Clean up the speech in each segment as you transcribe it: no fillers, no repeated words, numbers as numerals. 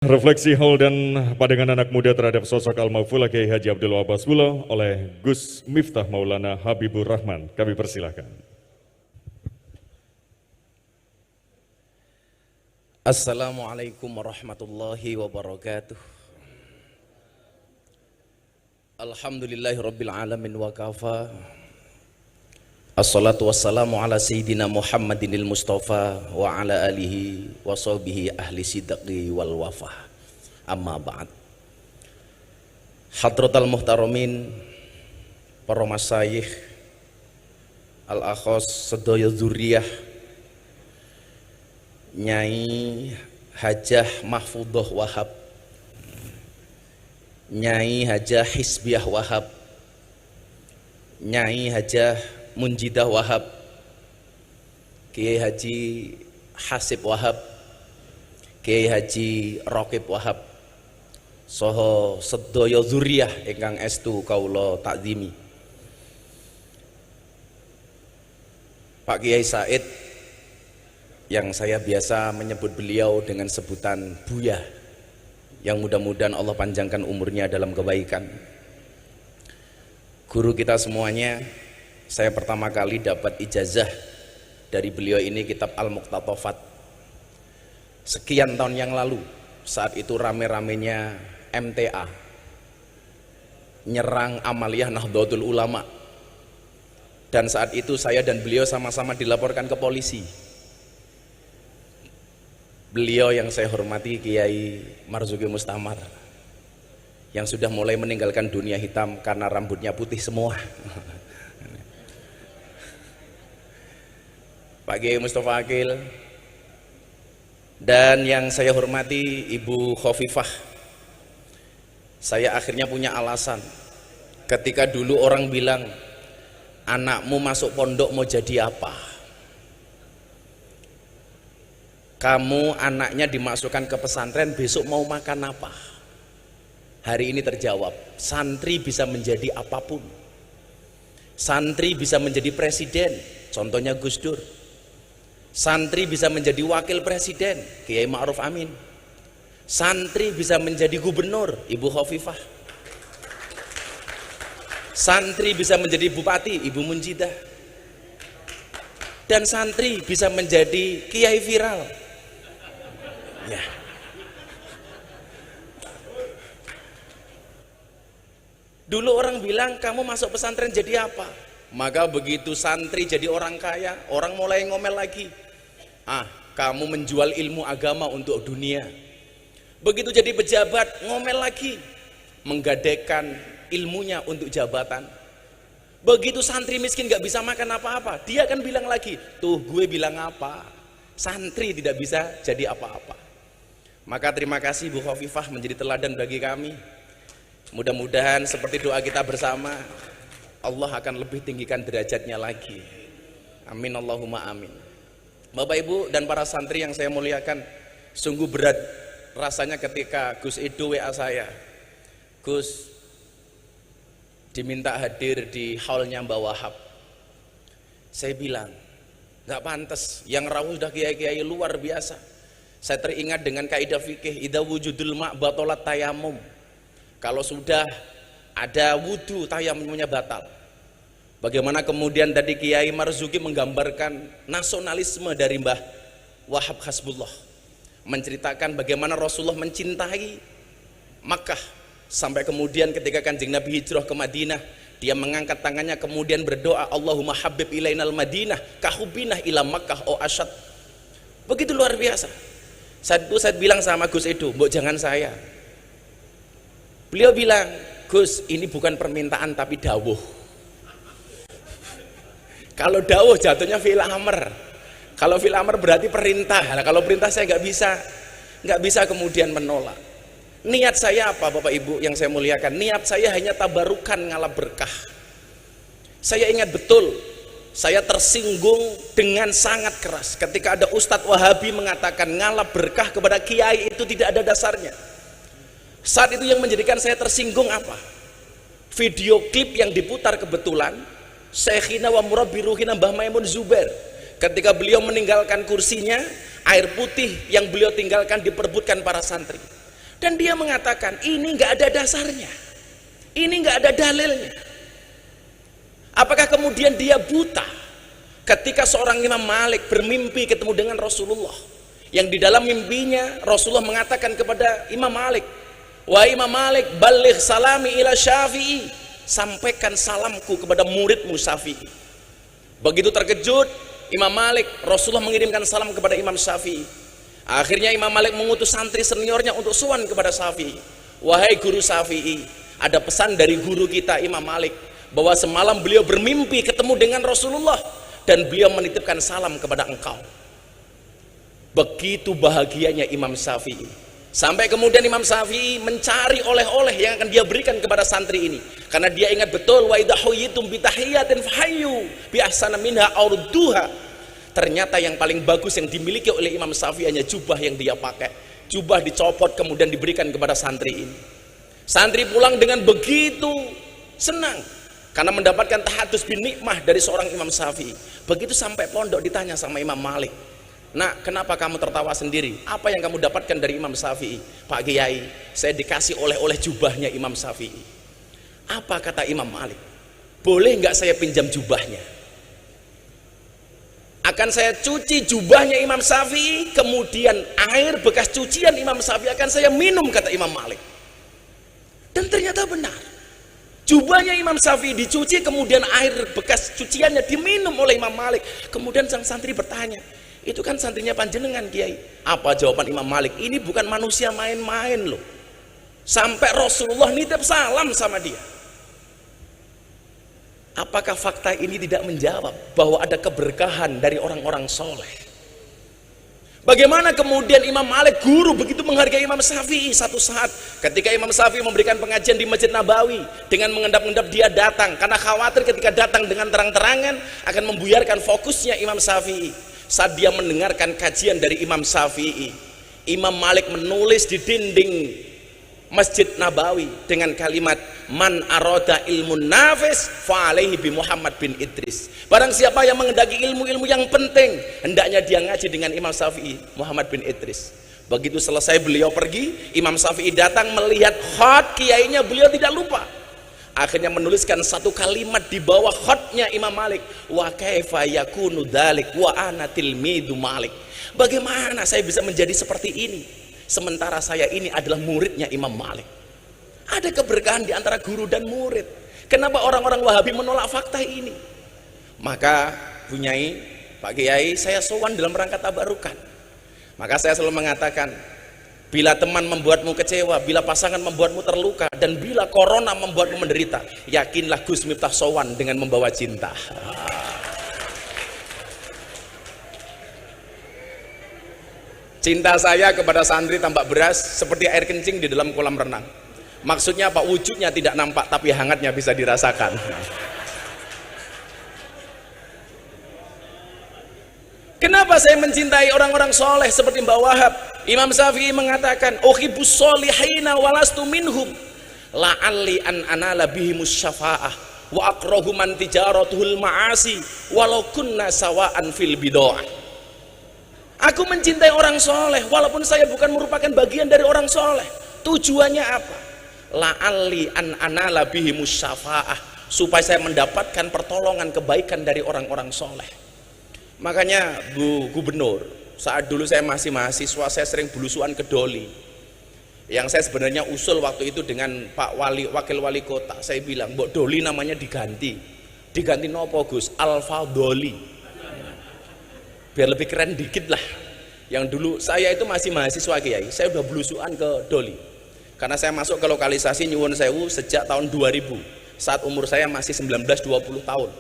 Refleksi haul dan pandangan anak muda terhadap sosok Al-Maghfur Kiai Haji Abdul Wahab Basbullah oleh Gus Miftah Maulana Habibur Rahman. Kami persilahkan. Assalamualaikum warahmatullahi wabarakatuh. Alhamdulillahirabbil alamin wa kafa. Assalatu wassalamu ala sayyidina Muhammadinil Mustafa wa ala alihi wa sahbihi ahli sidqi wal wafah. Amma ba'd. Hadratal muhtaramin, para masyayikh, al-akhos sedaya dzurriyyah, Nyai Hajah Mahfudah Wahab, Nyai Hajah Hisbiah Wahab, Nyai Hajah Munjidah Wahab, Kiai Haji Hasib Wahab, Kiai Haji Raqib Wahab, saha sedaya dzurriyyah ingkang estu kaula takzimi. Pak Kiai Said, yang saya biasa menyebut beliau dengan sebutan Buya, yang mudah-mudahan Allah panjangkan umurnya dalam kebaikan. Guru kita semuanya, saya pertama kali dapat ijazah dari beliau ini kitab Al-Muqtatafat sekian tahun yang lalu. Saat itu rame-ramenya MTA nyerang amaliyah Nahdlatul Ulama, dan saat itu saya dan beliau sama-sama dilaporkan ke polisi. Beliau yang saya hormati Kiai Marzuki Mustamar, yang sudah mulai meninggalkan dunia hitam karena rambutnya putih semua. Pak Kiai Mustafa Akil, dan yang saya hormati Ibu Khofifah. Saya akhirnya punya alasan ketika dulu orang bilang, anakmu masuk pondok mau jadi apa? Kamu anaknya dimasukkan ke pesantren, besok mau makan apa? Hari ini terjawab, santri bisa menjadi apapun. Santri bisa menjadi presiden, contohnya Gus Dur. Santri bisa menjadi wakil presiden, Kiai Ma'ruf Amin. Santri bisa menjadi gubernur, Ibu Khofifah. Santri bisa menjadi bupati, Ibu Munjidah. Dan santri bisa menjadi kiai viral. Ya. Dulu orang bilang, kamu masuk pesantren jadi apa? Maka begitu santri jadi orang kaya, orang mulai ngomel lagi. Kamu menjual ilmu agama untuk dunia. Begitu jadi pejabat, ngomel lagi, menggadaikan ilmunya untuk jabatan. Begitu santri miskin gak bisa makan apa-apa, dia akan bilang lagi, tuh gue bilang apa, santri tidak bisa jadi apa-apa. Maka terima kasih Bu Khofifah menjadi teladan bagi kami. Mudah-mudahan seperti doa kita bersama, Allah akan lebih tinggikan derajatnya lagi. Amin Allahumma amin. Bapak Ibu dan para santri yang saya muliakan, sungguh berat rasanya ketika Gus Edo WA saya, Gus diminta hadir di haulnya Mbah Wahab. Saya bilang, gak pantas, yang rawuh sudah kiai-kiai luar biasa. Saya teringat dengan kaidah fikih, idza wujudul ma' batalat tayamum. Kalau sudah ada wudhu, tayamumnya batal. Bagaimana kemudian tadi Kiai Marzuki menggambarkan nasionalisme dari Mbah Wahab Hasbullah, menceritakan bagaimana Rasulullah mencintai Makkah, sampai kemudian ketika Kanjeng Nabi hijrah ke Madinah, dia mengangkat tangannya kemudian berdoa, Allahumma habib ilainal Madinah kahubinah ila Makkah o asyad. Begitu luar biasa. Saat itu saya bilang sama Gus Edo, mbok jangan saya. Beliau bilang, Gus, ini bukan permintaan tapi dawuh. Kalau dawuh jatuhnya fi'il amr. Kalau fi'il amr berarti perintah. Nah, kalau perintah saya nggak bisa kemudian menolak. Niat saya apa Bapak Ibu yang saya muliakan? Niat saya hanya tabarukan ngalap berkah. Saya ingat betul, saya tersinggung dengan sangat keras ketika ada Ustadz Wahabi mengatakan ngalap berkah kepada kiai itu tidak ada dasarnya. Saat itu yang menjadikan saya tersinggung apa? Video klip yang diputar kebetulan Syekhina wa murabbi ruhina Mbah Maimun Zubair, ketika beliau meninggalkan kursinya, air putih yang beliau tinggalkan diperebutkan para santri. Dan dia mengatakan ini nggak ada dasarnya, ini nggak ada dalilnya. Apakah kemudian dia buta ketika seorang Imam Malik bermimpi ketemu dengan Rasulullah, yang di dalam mimpinya Rasulullah mengatakan kepada Imam Malik, wahai Imam Malik, baligh salami ila Syafi'i, sampaikan salamku kepada muridmu Syafi'i. Begitu terkejut Imam Malik, Rasulullah mengirimkan salam kepada Imam Syafi'i. Akhirnya Imam Malik mengutus santri seniornya untuk sowan kepada Syafi'i. Wahai guru Syafi'i, ada pesan dari guru kita Imam Malik bahwa semalam beliau bermimpi ketemu dengan Rasulullah dan beliau menitipkan salam kepada engkau. Begitu bahagianya Imam Syafi'i, sampai kemudian Imam Syafi'i mencari oleh-oleh yang akan dia berikan kepada santri ini, karena dia ingat betul wa idza huyitum bi tahiyatin fahayyu bi ahsana minha aw rudduha. Ternyata yang paling bagus yang dimiliki oleh Imam Syafi'i hanya jubah yang dia pakai. Jubah dicopot kemudian diberikan kepada santri ini. Santri pulang dengan begitu senang karena mendapatkan tahadus bin nikmah dari seorang Imam Syafi'i. Begitu sampai pondok ditanya sama Imam Malik, nak, kenapa kamu tertawa sendiri? Apa yang kamu dapatkan dari Imam Syafi'i? Pak Kiai, saya dikasih oleh-oleh jubahnya Imam Syafi'i. Apa kata Imam Malik? Boleh nggak saya pinjam jubahnya? Akan saya cuci jubahnya Imam Syafi'i, kemudian air bekas cucian Imam Syafi'i akan saya minum, kata Imam Malik. Dan ternyata benar, jubahnya Imam Syafi'i dicuci, kemudian air bekas cuciannya diminum oleh Imam Malik. Kemudian sang santri bertanya, itu kan santrinya panjenengan Kiai. Apa jawaban Imam Malik? Ini bukan manusia main-main loh, sampai Rasulullah nitip salam sama dia. Apakah fakta ini tidak menjawab bahwa ada keberkahan dari orang-orang soleh? Bagaimana kemudian Imam Malik, guru, begitu menghargai Imam Syafi'i? Satu saat ketika Imam Syafi'i memberikan pengajian di Masjid Nabawi, dengan mengendap-endap dia datang karena khawatir ketika datang dengan terang-terangan akan membuyarkan fokusnya Imam Syafi'i. Saat dia mendengarkan kajian dari Imam Syafi'i, Imam Malik menulis di dinding Masjid Nabawi dengan kalimat man aroda ilmun nafis fa alaihi bi Muhammad bin Idris. Barang siapa yang menghendaki ilmu-ilmu yang penting, hendaknya dia ngaji dengan Imam Syafi'i, Muhammad bin Idris. Begitu selesai beliau pergi, Imam Syafi'i datang melihat khat kiainya, beliau tidak lupa. Akhirnya menuliskan satu kalimat di bawah khatnya Imam Malik, wa kaifa yakunu dzalik wa ana tilmidu Malik. Bagaimana saya bisa menjadi seperti ini sementara saya ini adalah muridnya Imam Malik? Ada keberkahan di antara guru dan murid. Kenapa orang-orang Wahabi menolak fakta ini? Maka Bunyai, Pak Kiai, saya sowan dalam rangka tabarukan. Maka saya selalu mengatakan, bila teman membuatmu kecewa, bila pasangan membuatmu terluka, dan bila corona membuatmu menderita, yakinlah Gus Miftah sowan dengan membawa cinta. Cinta saya kepada santri tambak beras seperti air kencing di dalam kolam renang. Maksudnya apa? Wujudnya tidak nampak tapi hangatnya bisa dirasakan. Kenapa saya mencintai orang-orang soleh seperti Mbak Wahab? Imam Syafi'i mengatakan, uhibbus solihina walastu minhum la'alli an anala bihimus syafa'ah wa akrahu man tijaratuhul ma'asi walau kunna sawa'an fil bid'ah. Aku mencintai orang soleh walaupun saya bukan merupakan bagian dari orang soleh. Tujuannya apa? La'alli an anala bihimus syafa'ah, supaya saya mendapatkan pertolongan kebaikan dari orang-orang soleh. Makanya Bu Gubernur, saat dulu saya masih mahasiswa, saya sering belusuan ke Doli. Yang saya sebenarnya usul waktu itu dengan Pak Wali, Wakil Wali Kota, saya bilang, Mbok Doli namanya diganti nopo Gus? Alfa Doli, biar lebih keren dikit lah. Yang dulu saya itu masih mahasiswa Kiai, saya udah belusuan ke Doli karena saya masuk ke lokalisasi Nyuwun Sewu sejak tahun 2000, saat umur saya masih 19-20 tahun.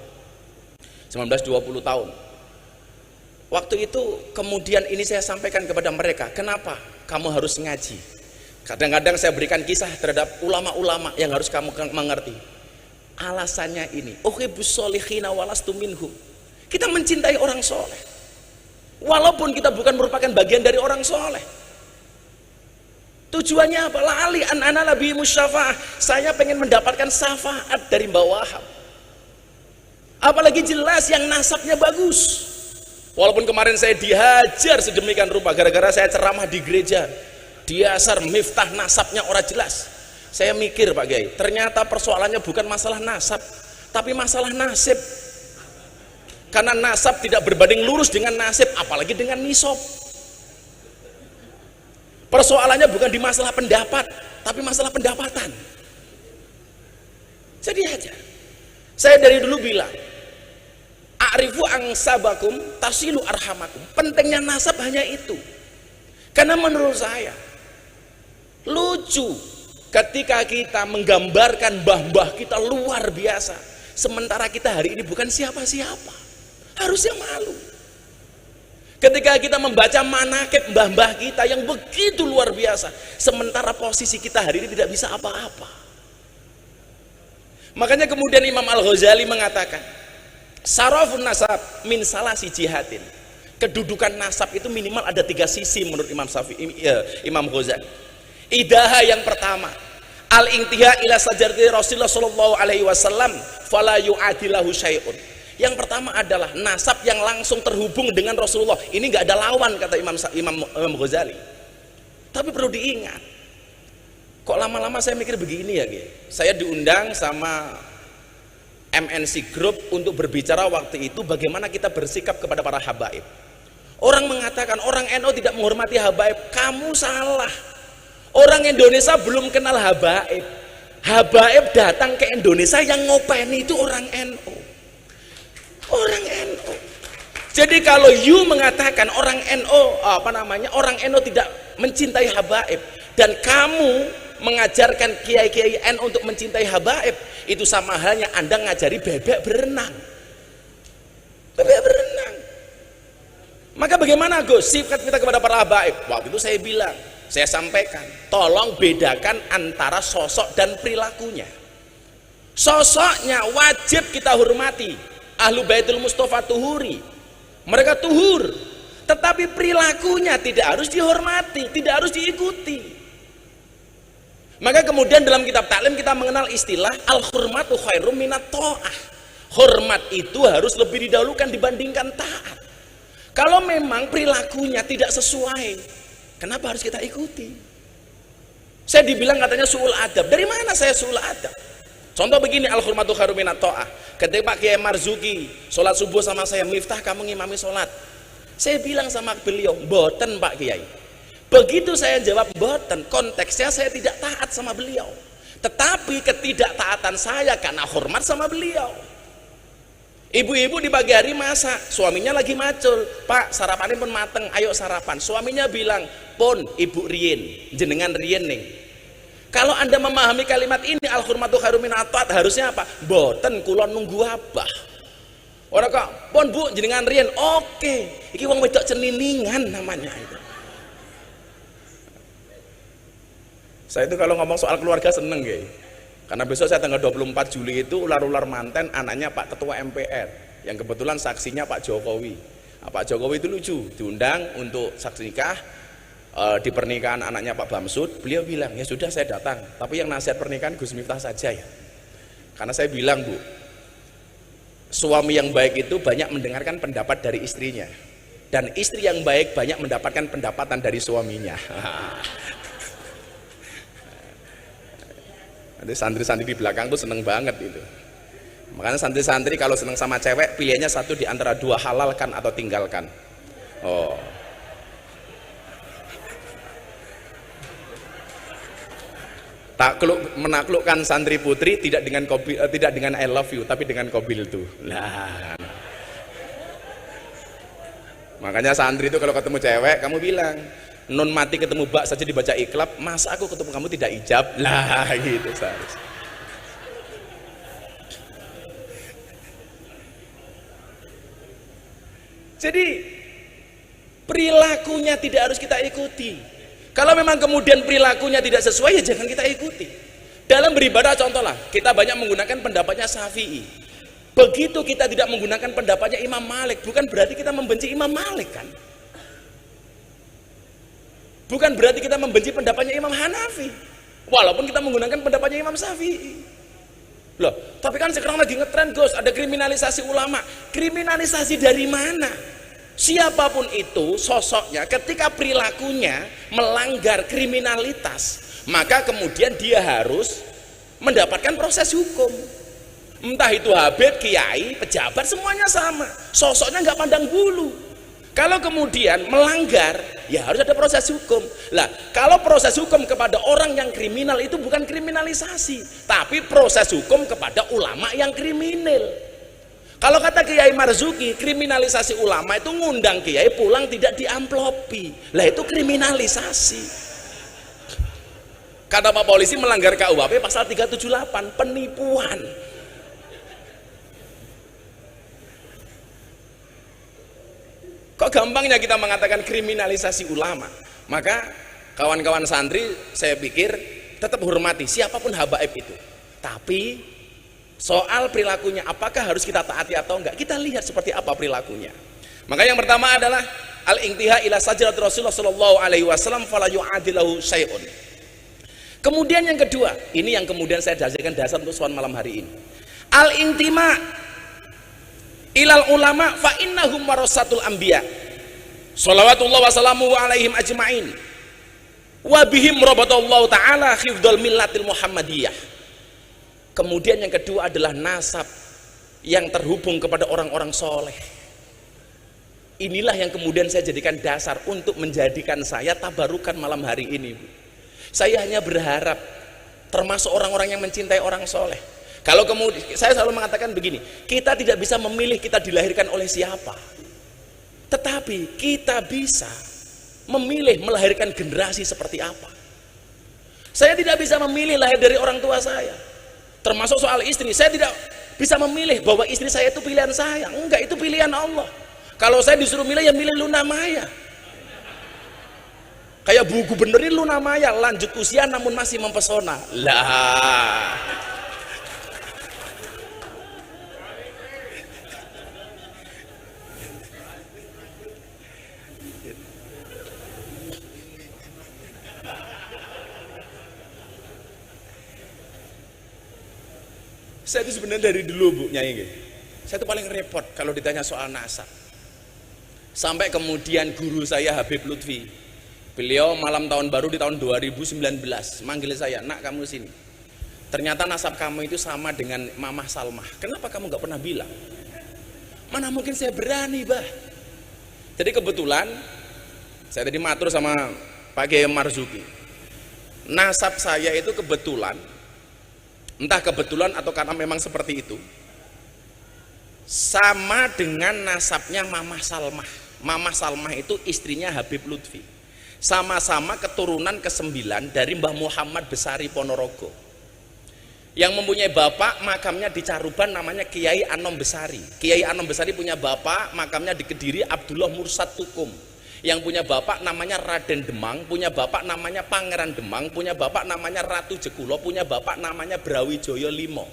Waktu itu kemudian ini saya sampaikan kepada mereka, kenapa kamu harus ngaji? Kadang-kadang saya berikan kisah terhadap ulama-ulama yang harus kamu mengerti. Alasannya ini, uhibbus solihina walastu minhum. Kita mencintai orang soleh walaupun kita bukan merupakan bagian dari orang soleh. Tujuannya apa? La'ali an anala bihimus syafa'ah, saya pengen mendapatkan syafaat dari Mbak Wahab. Apalagi jelas yang nasabnya bagus. Walaupun kemarin saya dihajar sedemikian rupa gara-gara saya ceramah di gereja Dasar Miftah nasabnya ora jelas. Saya mikir Pak Kiai, ternyata persoalannya bukan masalah nasab, tapi masalah nasib. Karena nasab tidak berbanding lurus dengan nasib, apalagi dengan nisab. Persoalannya bukan di masalah pendapat, tapi masalah pendapatan. Jadi aja. Saya dari dulu bilang, a'rifu angsabakum tasilu arhamakum. Pentingnya nasab hanya itu. Karena menurut saya lucu ketika kita menggambarkan mbah-mbah kita luar biasa, sementara kita hari ini bukan siapa-siapa. Harusnya malu. Ketika kita membaca manaqib mbah-mbah kita yang begitu luar biasa, sementara posisi kita hari ini tidak bisa apa-apa. Makanya kemudian Imam Al-Ghazali mengatakan, sarafun nasab min salasi jihatin. Kedudukan nasab itu minimal ada 3 sisi menurut Imam Ghazali. Idaha yang pertama, al-intiha ila sajarati Rasulullah sallallahu alaihi wasallam fala yu'adilahu syai'un. Yang pertama adalah nasab yang langsung terhubung dengan Rasulullah. Ini nggak ada lawan kata Imam Ghazali. Tapi perlu diingat, kok lama-lama saya mikir begini ya, saya diundang sama MNC Group untuk berbicara waktu itu bagaimana kita bersikap kepada para habaib. Orang mengatakan orang NU tidak menghormati habaib. Kamu salah. Orang Indonesia belum kenal habaib. Habaib datang ke Indonesia, yang ngopeni itu orang NU. Orang NU. Jadi kalau you mengatakan orang NU orang NU tidak mencintai habaib, dan kamu mengajarkan kiai-kiai NU untuk mencintai habaib, itu sama halnya Anda ngajari bebek berenang. Bebek berenang. Maka bagaimana Gus sifat kita kepada para habaib? Waktu itu saya bilang, saya sampaikan, tolong bedakan antara sosok dan perilakunya. Sosoknya wajib kita hormati. Ahlu Baitul Mustafa tuhuri, mereka tuhur. Tetapi perilakunya tidak harus dihormati, tidak harus diikuti. Maka kemudian dalam kitab taklim kita mengenal istilah al-hurmatu khairum minat ta'ah. Hormat itu harus lebih didahulukan dibandingkan taat. Kalau memang perilakunya tidak sesuai, kenapa harus kita ikuti? Saya dibilang katanya su'ul adab. Dari mana saya su'ul adab? Contoh begini, al-hurmatu khairum minat ta'ah. Ketika Pak Kiai Marzuki sholat subuh sama saya, Miftah kamu ngimami sholat. Saya bilang sama beliau, boten Pak Kiai. Begitu saya jawab boten, konteksnya saya tidak taat sama beliau. Tetapi ketidaktaatan saya karena hormat sama beliau. Ibu-ibu di pagi hari masak, suaminya lagi macul, Pak sarapannya pun mateng, ayo sarapan. Suaminya bilang, pun ibu rien, jenengan rien nih. Kalau Anda memahami kalimat ini, al-hurmatu khairum minat ta'ah, harusnya apa? Boten kulon nunggu abah. Orang kok, pun bu jenengan rien, oke, iki wong wedok ceniningan namanya itu. Saya itu kalau ngomong soal keluarga seneng ya. Karena besok saya tanggal 24 Juli itu ular-ular manten anaknya Pak Ketua MPR, yang kebetulan saksinya Pak Jokowi. Nah, Pak Jokowi itu lucu, diundang untuk saksi nikah di pernikahan anaknya Pak Bamsud. Beliau bilang, ya sudah saya datang, tapi yang nasihat pernikahan Gus Miftah saja ya. Karena saya bilang, Bu, suami yang baik itu banyak mendengarkan pendapat dari istrinya, dan istri yang baik banyak mendapatkan pendapatan dari suaminya. Nanti santri-santri di belakang tuh seneng banget itu. Makanya santri-santri kalau seneng sama cewek, pilihnya satu di antara dua, halalkan atau tinggalkan. Oh. Menaklukkan santri putri tidak dengan I love you, tapi dengan kobil tuh. Nah. Makanya santri itu kalau ketemu cewek, kamu bilang, non mati ketemu bak saja dibaca iklab, masa aku ketemu kamu tidak ijab? Lah gitu seharusnya. Jadi perilakunya tidak harus kita ikuti. Kalau memang kemudian perilakunya tidak sesuai, ya jangan kita ikuti. Dalam beribadah contohlah, kita banyak menggunakan pendapatnya Syafi'i. Begitu kita tidak menggunakan pendapatnya Imam Malik, bukan berarti kita membenci Imam Malik kan? Bukan berarti kita membenci pendapatnya Imam Hanafi, walaupun kita menggunakan pendapatnya Imam Syafi'i. Loh, tapi kan sekarang lagi ngetren Gus, ada kriminalisasi ulama. Kriminalisasi dari mana? Siapapun itu sosoknya, ketika perilakunya melanggar kriminalitas, maka kemudian dia harus mendapatkan proses hukum. Entah itu habib, kiai, pejabat, semuanya sama. Sosoknya nggak pandang bulu. Kalau kemudian melanggar, ya harus ada proses hukum. Lah, kalau proses hukum kepada orang yang kriminal itu bukan kriminalisasi, tapi proses hukum kepada ulama yang kriminal. Kalau kata Kiai Marzuki, kriminalisasi ulama itu ngundang kiai pulang tidak diamplopi. Lah itu kriminalisasi. Kata Pak Polisi melanggar KUHP pasal 378, penipuan. Kok gampangnya kita mengatakan kriminalisasi ulama? Maka kawan-kawan santri saya pikir tetap hormati siapapun habaib itu. Tapi soal perilakunya apakah harus kita taati atau enggak? Kita lihat seperti apa perilakunya. Maka yang pertama adalah al-intiha ila sajrat Rasulullah sallallahu alaihi wasallam fala yu'adilahu syai'un. Kemudian yang kedua, ini yang kemudian saya jadikan dasar untuk soal malam hari ini. Al-intima ilal ulama fa innahum warasatul anbiya shalawatullah wassalamu alaihim ajma'in wa bihim rabatallahu ta'ala khifdul millatil muhammadiyah. Kemudian yang kedua adalah nasab yang terhubung kepada orang-orang soleh. Inilah yang kemudian saya jadikan dasar untuk menjadikan saya tabarukan malam hari ini. Saya hanya berharap termasuk orang-orang yang mencintai orang soleh. Kalau kemudian saya selalu mengatakan begini, kita tidak bisa memilih kita dilahirkan oleh siapa, tetapi kita bisa memilih melahirkan generasi seperti apa. Saya tidak bisa memilih lahir dari orang tua saya, termasuk soal istri. Saya tidak bisa memilih bahwa istri saya itu pilihan saya, enggak, itu pilihan Allah. Kalau saya disuruh milih, ya milih Luna Maya. Kayak Bu Gubernur ini Luna Maya, lanjut usia namun masih mempesona. Lah, saya itu sebenarnya dari dulu Bu Nyai, saya itu paling repot kalau ditanya soal nasab. Sampai kemudian guru saya Habib Lutfi, beliau malam tahun baru di tahun 2019 manggil saya, nak kamu sini, ternyata nasab kamu itu sama dengan Mamah Salmah, kenapa kamu gak pernah bilang? Mana mungkin saya berani bah. Jadi kebetulan saya tadi matur sama Pak Kiai Marzuki, nasab saya itu kebetulan, entah kebetulan atau karena memang seperti itu, sama dengan nasabnya Mamah Salmah. Mamah Salmah itu istrinya Habib Lutfi, sama-sama keturunan ke-9 dari Mbah Muhammad Besari Ponorogo, yang mempunyai bapak makamnya di Caruban namanya Kiai Anom Besari. Kiai Anom Besari punya bapak makamnya di Kediri Abdullah Mursad Tukum, yang punya bapak namanya Raden Demang, punya bapak namanya Pangeran Demang, punya bapak namanya Ratu Jekulo, punya bapak namanya Brawijaya Limo.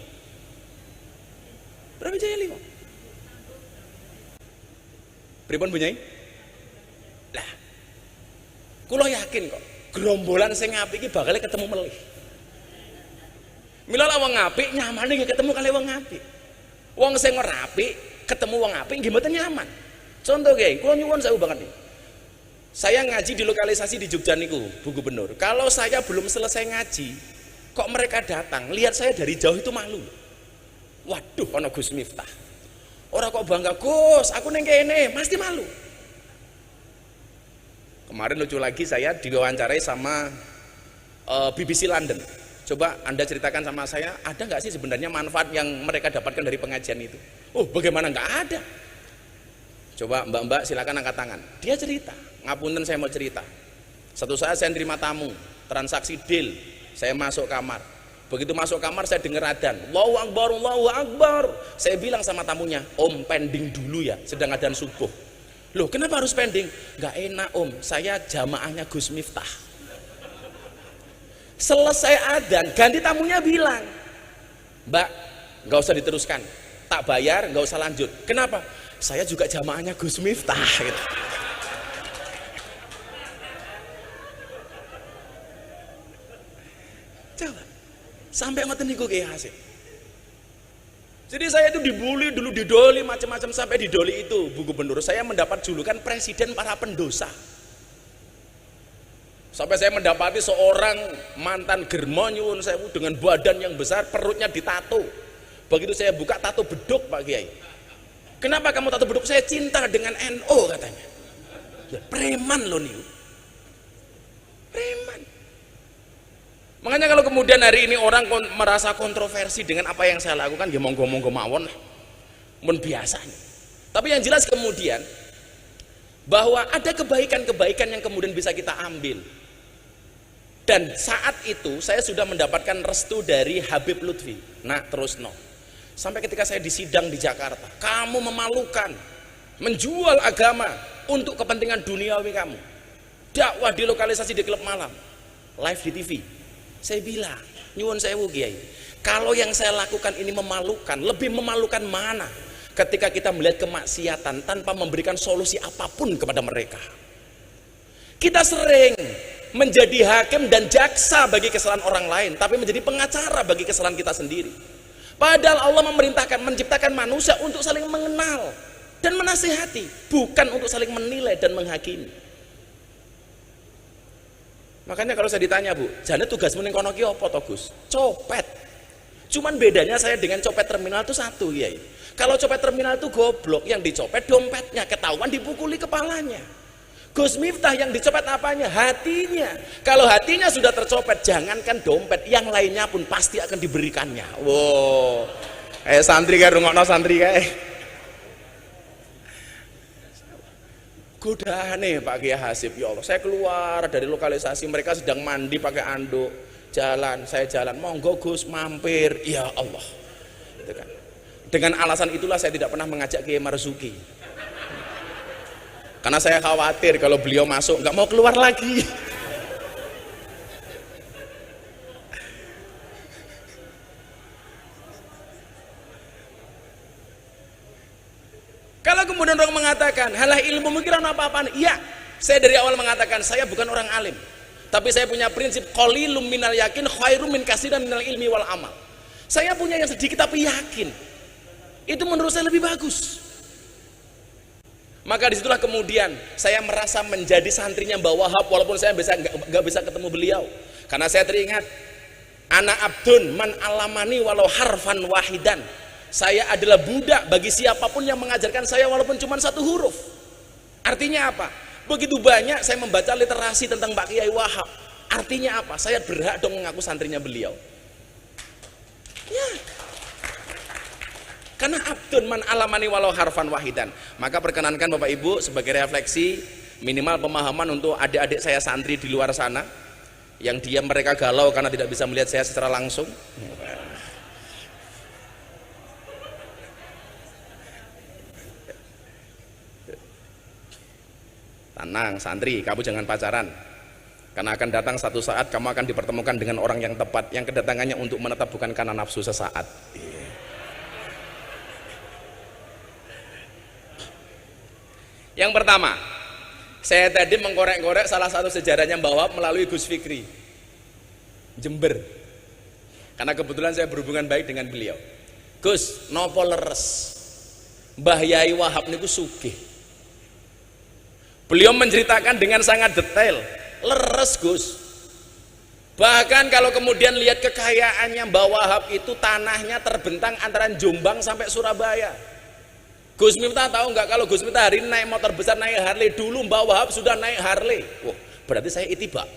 Brawijaya Limo. Pripun Bu Nyai? Lah, kula yakin kok gerombolan sing apik iki bakal ketemu melih. Mila wong apik nyamane nggih ketemu kali wong apik. Wong sing ora apik ketemu wong apik nggih mboten nyaman. Contoh nggih, kula nyuwun sewu banget nih. Saya ngaji di lokalisasi di Jogja niku, Bu Gubernur. Kalau saya belum selesai ngaji, kok mereka datang, lihat saya dari jauh itu malu. Waduh, ono Gus Miftah. Orang kok bangga, Gus, aku neng kene, pasti malu. Kemarin lucu lagi, saya diwawancarai sama BBC London. Coba Anda ceritakan sama saya, ada nggak sih sebenarnya manfaat yang mereka dapatkan dari pengajian itu? Oh, bagaimana nggak ada? Coba mbak-mbak silakan angkat tangan. Dia cerita, ngapunten saya mau cerita. Satu saat saya terima tamu, transaksi deal, saya masuk kamar. Begitu masuk kamar saya dengar adzan, Allahu Akbar, Allahu Akbar. Saya bilang sama tamunya, Om pending dulu ya, sedang adzan subuh. Loh kenapa harus pending? Gak enak Om, saya jamaahnya Gus Miftah. Selesai adzan, ganti tamunya bilang, Mbak, gak usah diteruskan, tak bayar, gak usah lanjut. Kenapa? Saya juga jamaahnya Gus Miftah gitu. Coba sampai ngoten niku Kiai Hasyim. Jadi saya itu dibully dulu, didoli macam-macam, sampai didoli itu Bu Gubernur saya mendapat julukan presiden para pendosa. Sampai saya mendapati seorang mantan germo nyuwun sewu dengan badan yang besar, perutnya ditato. Begitu saya buka, tato beduk Pak Kiai. Kenapa kamu tato beduk? Saya cinta dengan NO katanya. Ya, preman loh nih. Preman. Makanya kalau kemudian hari ini orang merasa kontroversi dengan apa yang saya lakukan, ya monggo-monggo mawon lah. Mun biasa. Tapi yang jelas kemudian bahwa ada kebaikan-kebaikan yang kemudian bisa kita ambil. Dan saat itu saya sudah mendapatkan restu dari Habib Lutfi. Nah, terus no. Sampai ketika saya disidang di Jakarta, kamu memalukan, menjual agama untuk kepentingan duniawi kamu. Dakwah di lokalisasi di klub malam, live di TV. Saya bilang, nyuwun sewu Kiai, kalau yang saya lakukan ini memalukan, lebih memalukan mana ketika kita melihat kemaksiatan tanpa memberikan solusi apapun kepada mereka. Kita sering menjadi hakim dan jaksa bagi kesalahan orang lain, tapi menjadi pengacara bagi kesalahan kita sendiri. Padahal Allah memerintahkan, menciptakan manusia untuk saling mengenal dan menasihati, bukan untuk saling menilai dan menghakimi. Makanya kalau saya ditanya, Bu, jane tugasmu ning kono ki apa to, Gus? Copet. Cuman bedanya saya dengan copet terminal itu satu, Kiai. Kalau copet terminal itu goblok, yang dicopet dompetnya, ketahuan dipukuli kepalanya. Gus Miftah yang dicopet apanya? Hatinya. Kalau hatinya sudah tercopet, jangankan dompet, yang lainnya pun pasti akan diberikannya. Wow. Santri kae rungokno santri kae. Godane Pak Kiai Hasib, ya Allah, saya keluar dari lokalisasi, mereka sedang mandi pakai anduk, jalan, saya jalan, monggo Gus mampir, ya Allah. Gitu kan. Dengan alasan itulah saya tidak pernah mengajak Kiai Marzuki, karena saya khawatir kalau beliau masuk nggak mau keluar lagi. Kalau kemudian orang mengatakan halah ilmu mungkin apa-apaan, iya, saya dari awal mengatakan saya bukan orang alim, tapi saya punya prinsip qalilum minal yakin khairum min katsirin minal ilmi wal amal. Saya punya yang sedikit tapi yakin, itu menurut saya lebih bagus. Maka disitulah kemudian saya merasa menjadi santrinya Mbah Wahab, walaupun saya nggak bisa ketemu beliau, karena saya teringat ana abdun man alamani walau harfan wahidan. Saya adalah budak bagi siapapun yang mengajarkan saya walaupun cuma satu huruf. Artinya apa? Begitu banyak saya membaca literasi tentang Pak Kiai Wahab. Artinya apa? Saya berhak dong mengaku santrinya beliau. Ya. Karena abdun man alamani walau harfan wahidan. Maka perkenankan Bapak Ibu sebagai refleksi, minimal pemahaman untuk adik-adik saya santri di luar sana yang diam mereka galau karena tidak bisa melihat saya secara langsung. Tenang santri, kamu jangan pacaran, karena akan datang satu saat kamu akan dipertemukan dengan orang yang tepat, yang kedatangannya untuk menetap bukan karena nafsu sesaat. Yang pertama, saya tadi mengkorek-korek salah satu sejarahnya Mbah Wahab melalui Gus Fikri Jember, karena kebetulan saya berhubungan baik dengan beliau. Gus, nopo leres Mbah Yai Wahab niku sugih. Beliau menceritakan dengan sangat detail, leres Gus. Bahkan kalau kemudian lihat kekayaannya Mbah Wahab itu, tanahnya terbentang antara Jombang sampai Surabaya. Gus Miftah tahu nggak kalau Gus Miftah hari ini naik motor besar, naik Harley, dulu Mbah Wahab sudah naik Harley. Wah, berarti saya itibak.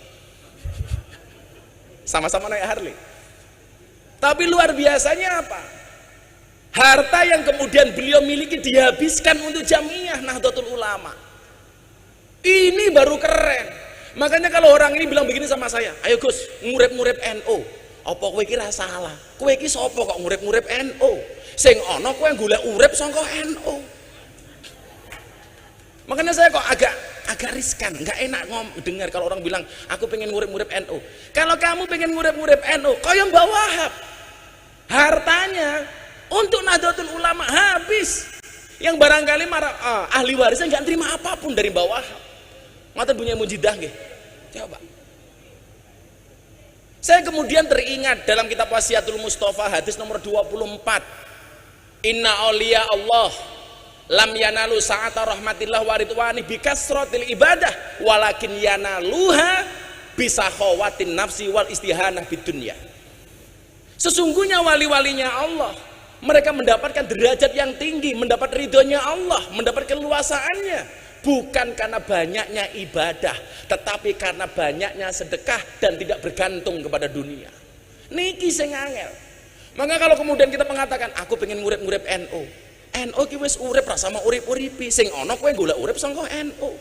Sama-sama naik Harley. Tapi luar biasanya apa? Harta yang kemudian beliau miliki dihabiskan untuk Jamiah Nahdlatul Ulama. Ini baru keren. Makanya kalau orang ini bilang begini sama saya, ayo Gus, ngurep-ngurep NU. Apa kowe iki ra salah? Kowe iki sapa kok ngurep-ngurep NU? Sing ana kowe golek urip saka NU. Makanya saya kok agak riskan, nggak enak dengar kalau orang bilang aku pengen ngurep-ngurep NU. Kalau kamu pengen ngurep-ngurep NU, kaya Mbah Wahab, hartanya untuk Nahdlatul Ulama habis. Yang barangkali ahli warisnya nggak terima apapun dari Mbah Wahab. Mata punya mujidah nggih. Coba. Saya kemudian teringat dalam kitab Wasiatul Mustafa hadis nomor 24. Inna awliya Allah lam yanalu sa'ata rahmatillah wa ridwani bikasratil ibadah walakin yanaluha bisakhawatin nafsi wal istihanah bidunya. Sesungguhnya wali-walinya Allah, mereka mendapatkan derajat yang tinggi, mendapat ridhonya Allah, mendapat keluasaannya, bukan karena banyaknya ibadah, tetapi karena banyaknya sedekah dan tidak bergantung kepada dunia. Niki sing angel. Maka kalau kemudian kita mengatakan aku pengen ngurip-ngurip NU, NU ki wis urip ra sama urip-uripi, sing ana kowe golek urip sangka NU.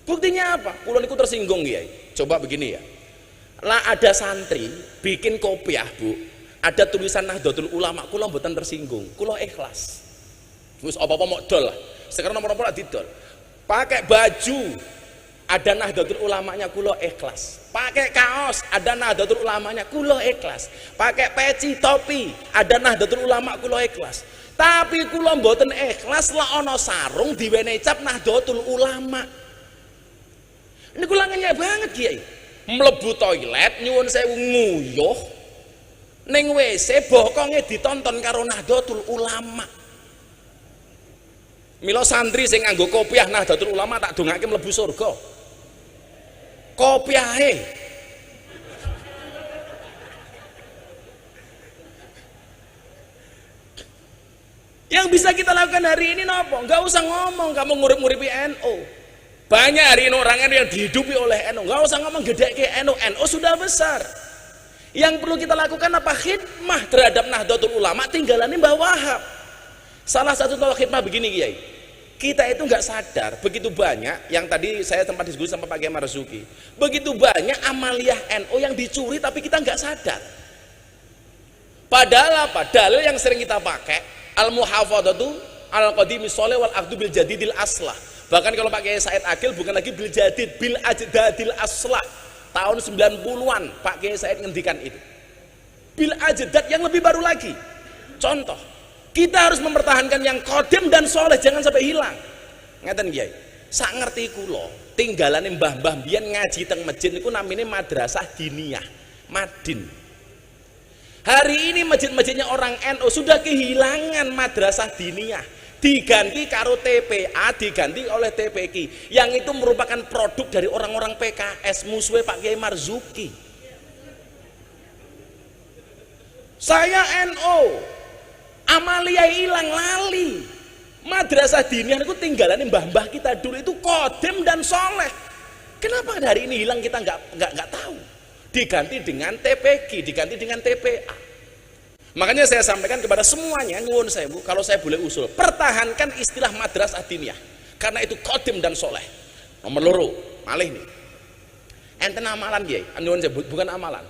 Buktinya apa? Kula niku tersinggung ya. Coba begini ya. Lah ada santri bikin kopiah, Bu. Ada tulisan Nahdlatul Ulama, kula mboten tersinggung. Kula ikhlas. Wis apa-apa mau dol lah. Sekarang nomor-nomor didol. Pakai baju ada Nahdlatul Ulamanya, kula ikhlas. Pakai kaos ada Nahdlatul Ulamanya, kula ikhlas. Pakai peci topi ada Nahdlatul Ulama, kula ikhlas. Tapi kula mboten ikhlas lah ana sarung diwenehi cap Nahdlatul Ulama. Ini kula ngenyek banget Kiai. Mlebu toilet nyuwun sewu nguyuh ning WC bokonge ditonton karo Nahdlatul Ulama. Mila santri sing nganggo kopiah Nahdlatul Ulama tak dongake mlebu surga. Kopiahe yang bisa kita lakukan hari ini nopo? Nggak usah ngomong kamu ngurip-nguripi NU. Banyak hari ini orang yang dihidupi oleh NU. Nggak usah ngomong gede ke NU. NU sudah besar. Yang perlu kita lakukan apa? Khidmah terhadap Nahdlatul Ulama, tinggalannya Mbah Wahab. Salah satu tolak khidmah begini Kiai. Kita itu nggak sadar begitu banyak yang tadi saya sempat diskusi sama Pak Kiai Marzuki. Begitu banyak amaliyah NU yang dicuri tapi kita nggak sadar. Padahal apa? Dalil yang sering kita pakai al-muhafadzatu al-qadimi sholih wal aqdu bil jadidil aslah. Bahkan kalau Pak Kiai Said Akil bukan lagi bil jadid bil ajdadil aslah. Tahun 90-an Pak Kiai Said ngendikan itu. Bil ajdad yang lebih baru lagi. Contoh, kita harus mempertahankan yang qadim dan soleh, jangan sampai hilang. Ngeten Kiai, sak ngerti kula, tinggalane mbah-mbah biyen ngaji teng masjid niku namine madrasah diniyah, Madin. Hari ini masjid-masjidnya orang NU sudah kehilangan madrasah diniyah, diganti karo TPA, diganti oleh TPQ, yang itu merupakan produk dari orang-orang PKS, musuhnya Pak Kiai Marzuki. Saya NU, amalia hilang lali. Madrasah diniyah itu tinggalan mbah-mbah kita dulu itu qadim dan soleh. Kenapa hari ini hilang kita nggak tahu? Diganti dengan TPQ, diganti dengan TPA. Makanya saya sampaikan kepada semuanya, nyuwun saya Bu, kalau saya boleh usul, pertahankan istilah madrasah diniyah, karena itu qadim dan soleh. Nomor loro, malih nih. Enten amalan Kiai, nyuwun saya bukan amalan.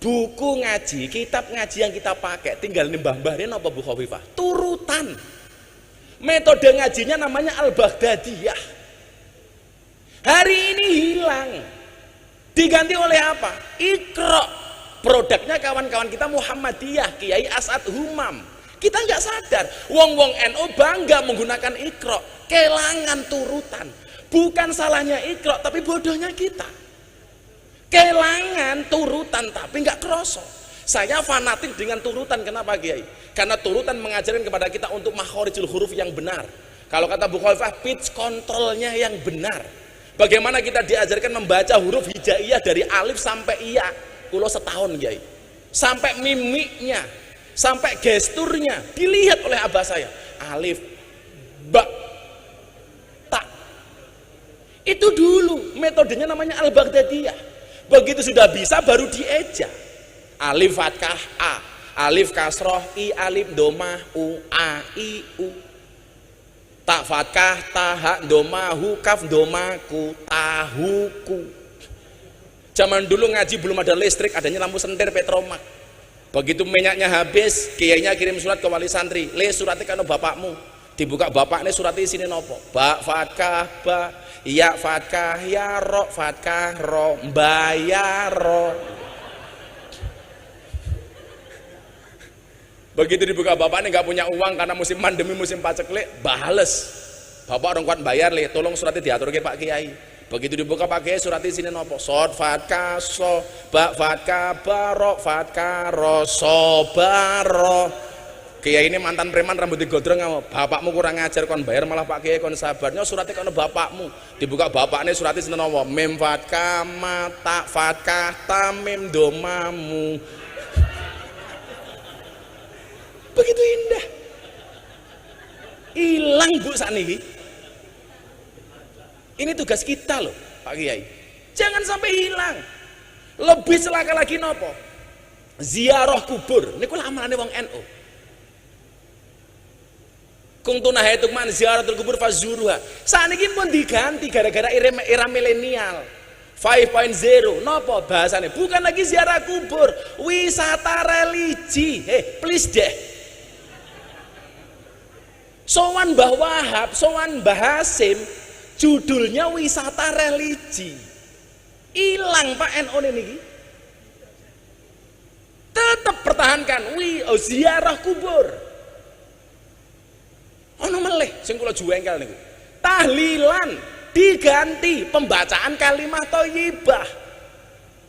Buku ngaji, kitab ngaji yang kita pakai tinggal nih mbah-mbah ini apa Bu Khofifah? Turutan. Metode ngajinya namanya Al-Baghdadiyah. Hari ini hilang. Diganti oleh apa? Iqra. Produknya kawan-kawan kita Muhammadiyah, Kiai As'ad Humam. Kita nggak sadar. Wong-wong NU bangga menggunakan Iqra. Kelangan turutan. Bukan salahnya Iqra, tapi bodohnya kita. Kelangan turutan tapi nggak kroso. Saya fanatik dengan turutan. Kenapa Kiai? Karena turutan mengajarkan kepada kita untuk makhorijul huruf yang benar. Kalau kata Bu Khalifah, pitch controlnya yang benar. Bagaimana kita diajarkan membaca huruf hijaiyah dari alif sampai iya. Kulo setahun Kiai. Sampai mimiknya, sampai gesturnya dilihat oleh abah saya. Alif, ba, ta. Itu dulu metodenya namanya Al-Baghdadiyah. Begitu sudah bisa baru dieja. Alif fathah a, alif kasroh i, alif domah u, a i u. Tak fathah taha domahu kaf domaku tahuku. Zaman dulu ngaji belum ada listrik, adanya lampu sentir Petromak. Begitu minyaknya habis, kiainya kirim surat ke wali santri, le suratnya kano bapakmu. Dibuka bapaknya suratnya sini nopo. Ba fatkah ba, ya fatkah ya ro fatkah ro bayaro. Begitu dibuka bapaknya nggak punya uang karena musim pandemi, musim paceklik, bales. Bapak orang kuat bayar le, tolong suratnya diatur ke Pak Kiai. Begitu dibuka pakai surat di sini nopo. Sod fatkah so, ba fatkah baro fatkah ro so baro Kiai ini mantan preman rambut digondrong, bapakmu kurang ngajar kon bayar malah Pak Kiai kon sabarnya suratnya kon bapakmu dibuka bapaknya suratnya sinten apa mim fatkah mata fatkah tamim domamu begitu indah hilang Bu sakniki. Ini tugas kita loh Pak Kiai, jangan sampai hilang. Lebih celaka lagi nopo ziarah kubur niku amalane wong NU. Kuntu nahaituk man ziaratul kubur fazuruha. Saniki pun diganti gara-gara era milenial 5.0. Napa bahasane? Bukan lagi ziarah kubur, wisata religi. Please deh. Sowan Mbah Wahab, sowan Mbah Hasim, judulnya wisata religi. Hilang Pak NU niki. Tetap pertahankan ziarah kubur. Ono meleh sing kula juwengkel niku. Tahlilan diganti pembacaan kalimat thayyibah.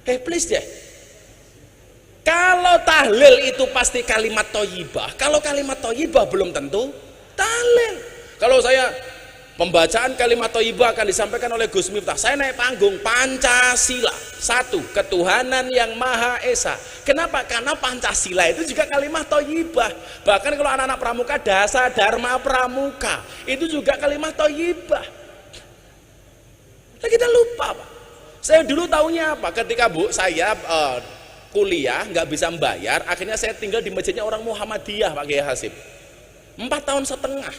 Please deh. Kalau tahlil itu pasti kalimat thayyibah. Kalau kalimat thayyibah belum tentu tahlil. Kalau saya pembacaan kalimat thayyibah akan disampaikan oleh Gus Miftah. Saya naik panggung Pancasila. Satu, ketuhanan yang Maha Esa. Kenapa? Karena Pancasila itu juga kalimat thayyibah. Bahkan kalau anak-anak pramuka Dasa Dharma Pramuka itu juga kalimat thayyibah. Nah, kita lupa Pak. Saya dulu tahunya apa? Ketika saya kuliah nggak bisa membayar, akhirnya saya tinggal di masjidnya orang Muhammadiyah Pak Kiai Hasib. 4 tahun setengah.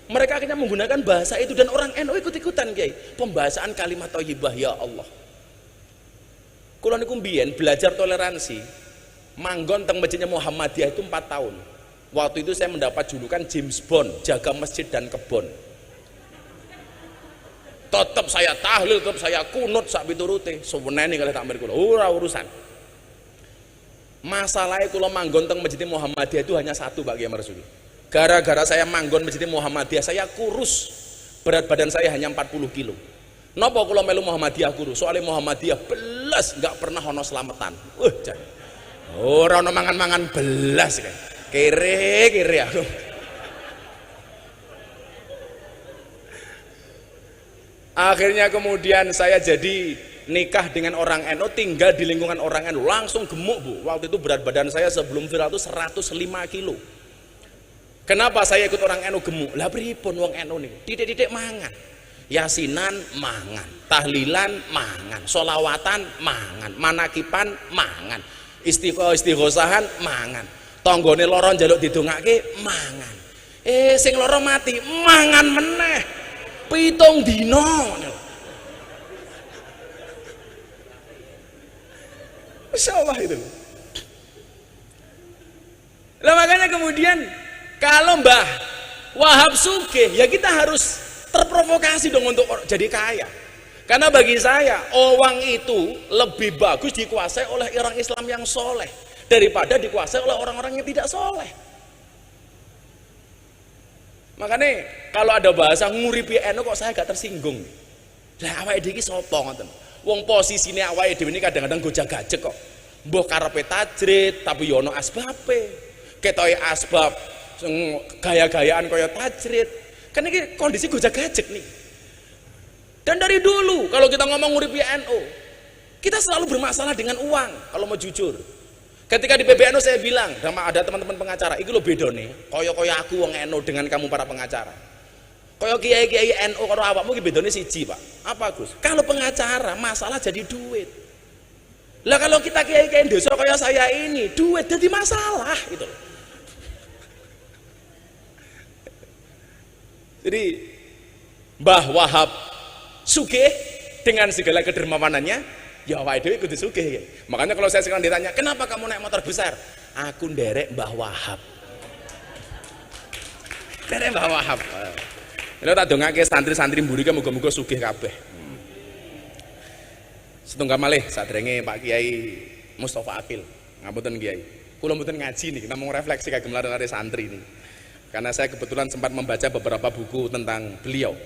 Mereka akhirnya menggunakan bahasa itu dan orang NU ikut-ikutan Kiai. Pembahasan kalimat thayyibah ya Allah. Kula niku mbiyen belajar toleransi. Manggon teng masjidnya Muhammadiyah itu 4 tahun. Waktu itu saya mendapat julukan James Bond, jaga masjid dan kebon. Tetap saya tahlil, tetap saya kunut sak piturute. Sewenene kalih takmir kula. Ora urusan. Masalahnya kula manggon teng masjidnya Muhammadiyah itu hanya satu Pak Kiai Marsudi. Gara-gara saya manggon masjid Muhammadiyah, saya kurus. Berat badan saya hanya 40 kilo. Napa kula melu Muhammadiyah kurus? Soalnya Muhammadiyah belas nggak pernah ono selamatan. Jan. Ora ono mangan-mangan belas kan. Kere aku. Akhirnya kemudian saya jadi nikah dengan orang NU, tinggal di lingkungan orang NU, langsung gemuk Bu. Waktu itu berat badan saya sebelum viral itu 105 kilo. Kenapa saya ikut orang NU gemuk? Lah pripun wong NU nih? Titik-titik mangan. Yasinan mangan, tahlilan mangan, solawatan mangan, manakipan mangan, istighosahan mangan, tonggone loro njaluk didongake mangan. Sing loro mati mangan meneh 7 dina. Masya Allah itu. Lah makanya kemudian kalau Mbah Wahab sugih, ya kita harus terprovokasi dong untuk jadi kaya. Karena bagi saya uang itu lebih bagus dikuasai oleh orang Islam yang soleh daripada dikuasai oleh orang-orang yang tidak soleh. Makanya kalau ada bahasa nguripi NU kok saya gak tersinggung. Lah awake dhewe iki sapa ngoten? Wong posisine awake dhewe ini kadang-kadang gojag-gajeg kok. Mbah karepe tajrid tapi yo ono asbabe. Ketoke asbab gaya-gayaan kaya tajrid. Kan ini kondisi gojag-gajeg nih. Dan dari dulu kalau kita ngomong nguripi NU, kita selalu bermasalah dengan uang kalau mau jujur. Ketika di PBNU saya bilang sama ada teman-teman pengacara, iki lho bedone, kaya aku wong NU dengan kamu para pengacara. Kaya kiai-kiai NU karo awakmu iki bedone siji, Pak. Apa, Gus? Kalau pengacara masalah jadi duit. Lah kalau kita kiai-kiai desa kaya saya ini, duit jadi masalah gitu loh. Jadi Mbah Wahab sugih dengan segala kedermawanannya, ya awake dhewe kudu sugih ya. Makanya kalau saya sekarang ditanya, "Kenapa kamu naik motor besar?" Aku nderek Mbah Wahab. Nderek Mbah Wahab. Lha tak dongake santri-santri mburi ke muga-muga sugih kabeh. Setunggal malih sadurunge Pak Kiai Mustafa Akil. Ngapunten Kiai. Kula mboten ngaji niki, namung refleksi kagem lare-lare santri ini. Karena saya kebetulan sempat membaca beberapa buku tentang beliau.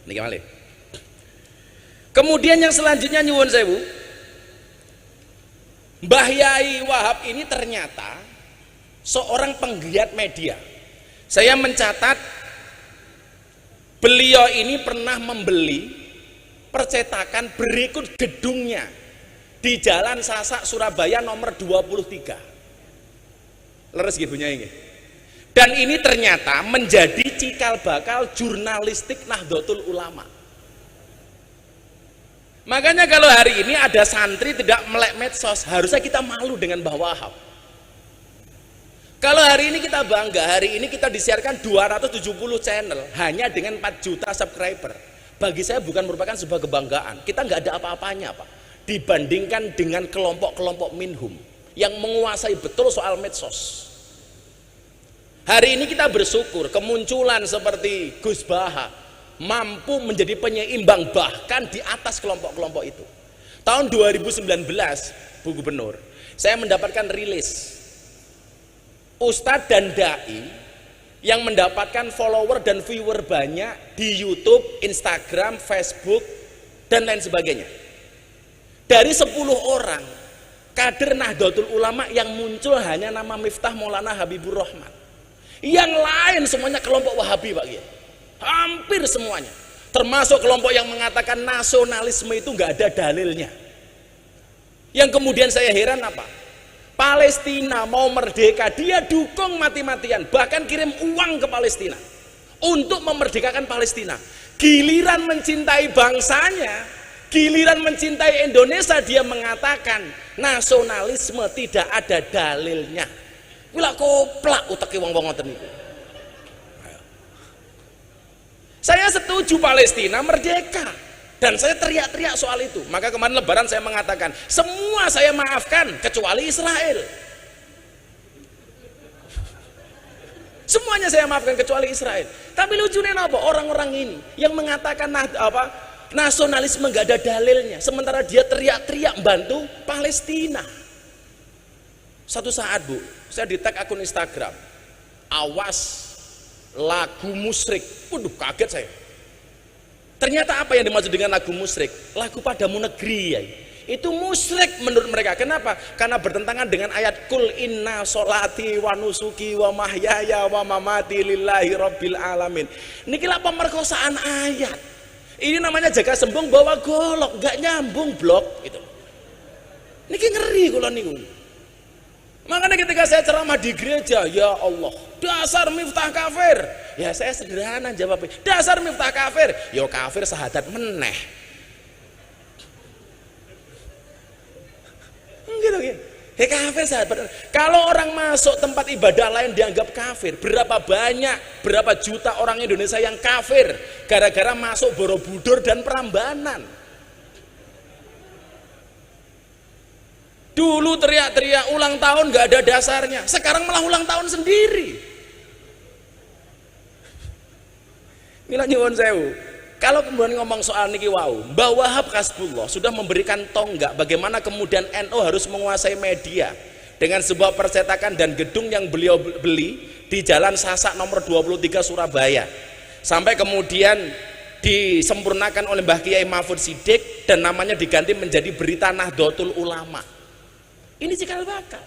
Niki malih. Kemudian yang selanjutnya nyuwun sewu, Mbah Yai Wahab ini ternyata seorang penggiat media. Saya mencatat beliau ini pernah membeli percetakan berikut gedungnya di Jalan Sasak Surabaya nomor 23. Leres gibunya ini. Dan ini ternyata menjadi cikal bakal jurnalistik Nahdlatul Ulama. Makanya kalau hari ini ada santri tidak melek medsos, harusnya kita malu dengan Mbah Wahab. Kalau hari ini kita bangga, hari ini kita disiarkan 270 channel hanya dengan 4 juta subscriber. Bagi saya bukan merupakan sebuah kebanggaan. Kita nggak ada apa-apanya, Pak, dibandingkan dengan kelompok-kelompok minhum yang menguasai betul soal medsos. Hari ini kita bersyukur kemunculan seperti Gus Baha mampu menjadi penyeimbang bahkan di atas kelompok-kelompok itu. Tahun 2019, Bu Gubernur, saya mendapatkan rilis Ustadz dan Dai yang mendapatkan follower dan viewer banyak di YouTube, Instagram, Facebook, dan lain sebagainya. Dari 10 orang kader Nahdlatul Ulama yang muncul hanya nama Miftah Maulana Habibur Rahman. Yang lain semuanya kelompok Wahabi, Pak Kiai. Hampir semuanya. Termasuk kelompok yang mengatakan nasionalisme itu nggak ada dalilnya. Yang kemudian saya heran apa? Palestina mau merdeka, dia dukung mati-matian, bahkan kirim uang ke Palestina untuk memerdekakan Palestina. Giliran mencintai bangsanya, giliran mencintai Indonesia, dia mengatakan nasionalisme tidak ada dalilnya. Wila koplak utake wong-wong ngoten niku. Saya setuju Palestina merdeka dan saya teriak-teriak soal itu. Maka kemarin Lebaran saya mengatakan semua saya maafkan kecuali Israel. Semuanya saya maafkan kecuali Israel. Tapi lucunya apa? Orang-orang ini yang mengatakan nasionalisme nggak ada dalilnya, sementara dia teriak-teriak bantu Palestina. Satu saat, Bu, saya di tag akun Instagram, awas lagu musyrik. Waduh, kaget saya. Ternyata apa yang dimaksud dengan lagu musyrik? Lagu Padamu Negeri, ya. Itu musyrik menurut mereka. Kenapa? Karena bertentangan dengan ayat Kul inna sholati wa nusuki wa mahyaya wa mamati lillahi rabbil alamin. Niki lah pemerkosaan ayat. Ini namanya jaga sembung bawa golok, nggak nyambung blok gitu. Niki ngeri kula niku. Makanya ketika saya ceramah di gereja, ya Allah, dasar Miftah kafir. Ya saya sederhana jawabnya, dasar Miftah kafir. Ya kafir sahadat meneh. Gitu gitu. He kafir sahabat. Kalau orang masuk tempat ibadah lain dianggap kafir, berapa banyak, berapa juta orang Indonesia yang kafir gara-gara masuk Borobudur dan Prambanan. Dulu teriak-teriak ulang tahun gak ada dasarnya, sekarang malah ulang tahun sendiri. Mila nyuwun sewu, kalau kemudian ngomong soal niki wau, Mbah Wahab Hasbullah sudah memberikan tonggak bagaimana kemudian NU harus menguasai media dengan sebuah percetakan dan gedung yang beliau beli di Jalan Sasak nomor 23 Surabaya, sampai kemudian disempurnakan oleh Mbah Kiai Mahfud Siddiq dan namanya diganti menjadi Berita Nahdlatul Ulama. Ini cikal bakal.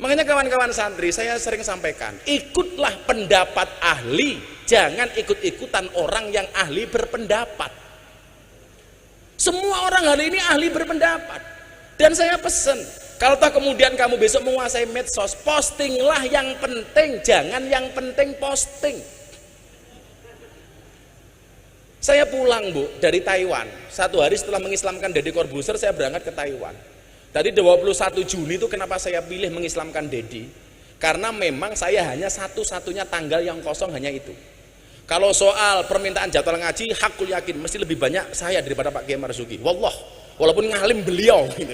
Makanya kawan-kawan santri, saya sering sampaikan, ikutlah pendapat ahli, jangan ikut-ikutan orang yang ahli berpendapat. Semua orang hari ini ahli berpendapat. Dan saya pesen, kalau tak kemudian kamu besok menguasai medsos, postinglah yang penting, jangan yang penting posting. Saya pulang, Bu, dari Taiwan. 1 hari setelah mengislamkan Deddy Corbuzier, saya berangkat ke Taiwan. Tadi 21 Juni itu kenapa saya pilih mengislamkan Deddy? Karena memang saya hanya satu-satunya tanggal yang kosong hanya itu. Kalau soal permintaan jadwal ngaji, hakul yakin mesti lebih banyak saya daripada Pak Kiai Marzuki. Wallah, walaupun ngalim beliau gitu.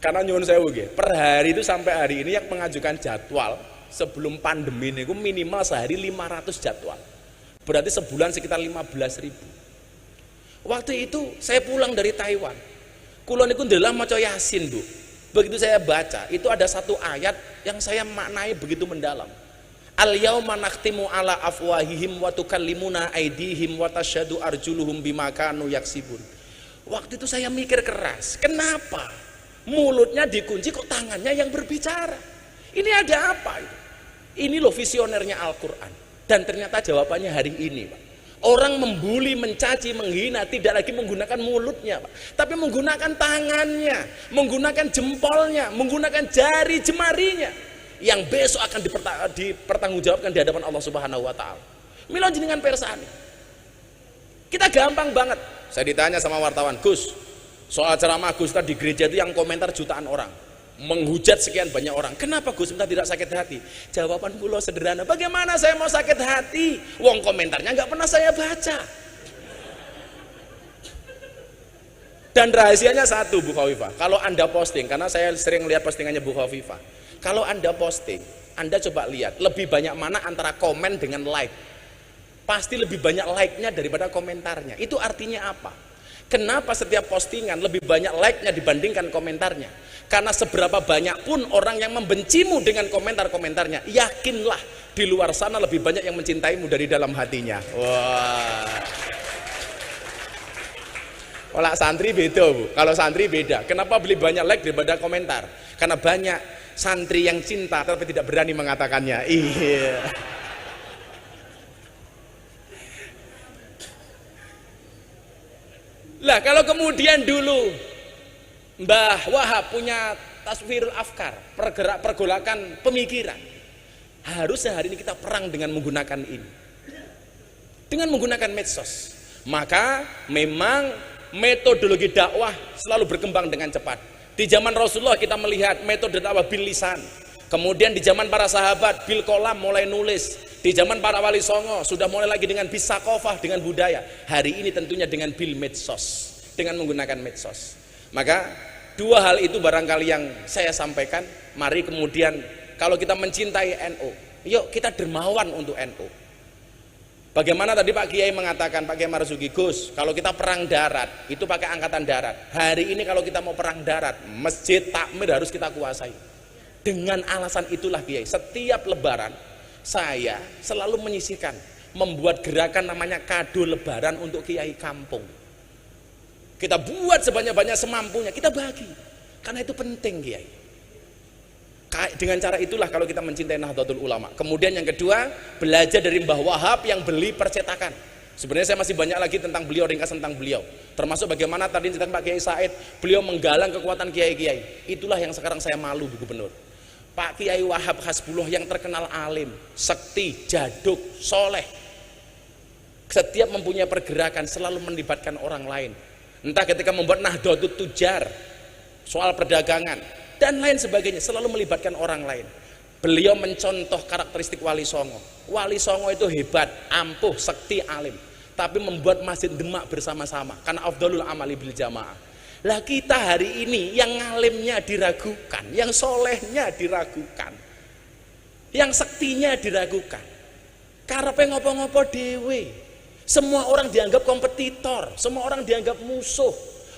Karena nyuwun sewu nggih, per hari itu sampai hari ini yang mengajukan jadwal sebelum pandemi ini minimal sehari 500 jadwal. Berarti sebulan sekitar 15.000. Waktu itu saya pulang dari Taiwan. Kulon niku ndelah maca Yasin, Bu. Begitu saya baca, itu ada satu ayat yang saya maknai begitu mendalam. Al yauma nakhtimu ala afwahihim wa tukallimuna aydihim wa tasyhadu arjuluhum bima kanu yaksibun. Waktu itu saya mikir keras, kenapa mulutnya dikunci kok tangannya yang berbicara. Ini ada apa itu? Ini loh visionernya Al-Quran. Dan ternyata jawabannya hari ini, Pak. Orang membuli, mencaci, menghina tidak lagi menggunakan mulutnya, Pak, tapi menggunakan tangannya, menggunakan jempolnya, menggunakan jari jemarinya yang besok akan dipertanggungjawabkan di hadapan Allah Subhanahu wa taala. Mila jenengan persani. Kita gampang banget. Saya ditanya sama wartawan, "Gus, soal ceramah Gus tadi di gereja itu yang komentar jutaan orang, menghujat sekian banyak orang. Kenapa Gus minta tidak sakit hati?" Jawaban kula sederhana, bagaimana saya mau sakit hati? Wong komentarnya nggak pernah saya baca. Dan rahasianya satu, Bu Khawifah, kalau Anda posting, karena saya sering lihat postingannya Bu Khawifah, kalau Anda posting, Anda coba lihat lebih banyak mana antara komen dengan like. Pasti lebih banyak like-nya daripada komentarnya. Itu artinya apa? Kenapa setiap postingan lebih banyak like-nya dibandingkan komentarnya? Karena seberapa banyak pun orang yang membencimu dengan komentar-komentarnya, yakinlah di luar sana lebih banyak yang mencintaimu dari dalam hatinya. Wah. Kalau santri beda, Bu. Kalau santri beda. Kenapa beli banyak like daripada komentar? Karena banyak santri yang cinta tapi tidak berani mengatakannya. Iya. Lah kalau kemudian dulu Mbah Wahab punya taswirul afkar, pergolakan pemikiran, harus sehari ini kita perang dengan menggunakan ini, dengan menggunakan medsos. Maka memang metodologi dakwah selalu berkembang dengan cepat. Di zaman Rasulullah kita melihat metode dakwah bil lisan, kemudian di zaman para sahabat bil kolam mulai nulis, di zaman para wali songo sudah mulai lagi dengan bisakofah, dengan budaya. Hari ini tentunya dengan bil medsos, dengan menggunakan medsos. Maka dua hal itu barangkali yang saya sampaikan. Mari kemudian kalau kita mencintai NU, yuk kita dermawan untuk NU. Bagaimana tadi Pak Kiai mengatakan, Pak Kiai Marzuki, Gus, kalau kita perang darat itu pakai angkatan darat. Hari ini kalau kita mau perang darat, masjid takmir harus kita kuasai. Dengan alasan itulah Kiai, setiap lebaran saya selalu menyisihkan, membuat gerakan namanya kado lebaran untuk kiai kampung. Kita buat sebanyak-banyak semampunya, kita bagi, karena itu penting Kiai. Dengan cara itulah kalau kita mencintai Nahdlatul Ulama. Kemudian yang kedua, belajar dari Mbah Wahab yang beli percetakan. Sebenarnya saya masih banyak lagi tentang beliau, ringkas tentang beliau, termasuk bagaimana tadi tentang Pak Kiai Said, beliau menggalang kekuatan kiai-kiai. Itulah yang sekarang saya malu, Bu Gubernur. Pak Kiai Wahab Hasbullah yang terkenal alim, sekti, jaduk, soleh, setiap mempunyai pergerakan selalu melibatkan orang lain. Entah ketika membuat Nahdlatul Tujar, soal perdagangan dan lain sebagainya, selalu melibatkan orang lain. Beliau mencontoh karakteristik Wali Songo. Wali Songo itu hebat, ampuh, sekti, alim, tapi membuat masjid Demak bersama-sama, karena afdhalul amali bil jamaah. Lah kita hari ini yang ngalimnya diragukan, yang solehnya diragukan, yang sektinya diragukan. Karepe ngopo-ngopo dewe. Semua orang dianggap kompetitor, semua orang dianggap musuh.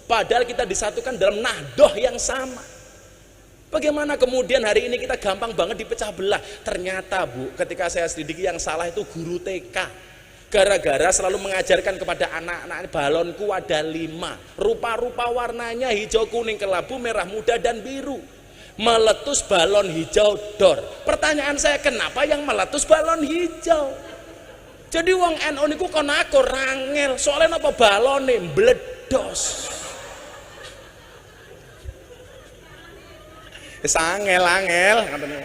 Padahal kita disatukan dalam nahdoh yang sama. Bagaimana kemudian hari ini kita gampang banget dipecah belah. Ternyata Bu, ketika saya selidiki yang salah itu guru TK. Gara-gara selalu mengajarkan kepada anak-anak, balonku ada 5, rupa-rupa warnanya hijau, kuning, kelabu, merah muda, dan biru. Meletus balon hijau dor. Pertanyaan saya, kenapa yang meletus balon hijau? Jadi wong NU niku kon aku rangel, soalnya apa balone mbledos. Angel katanya.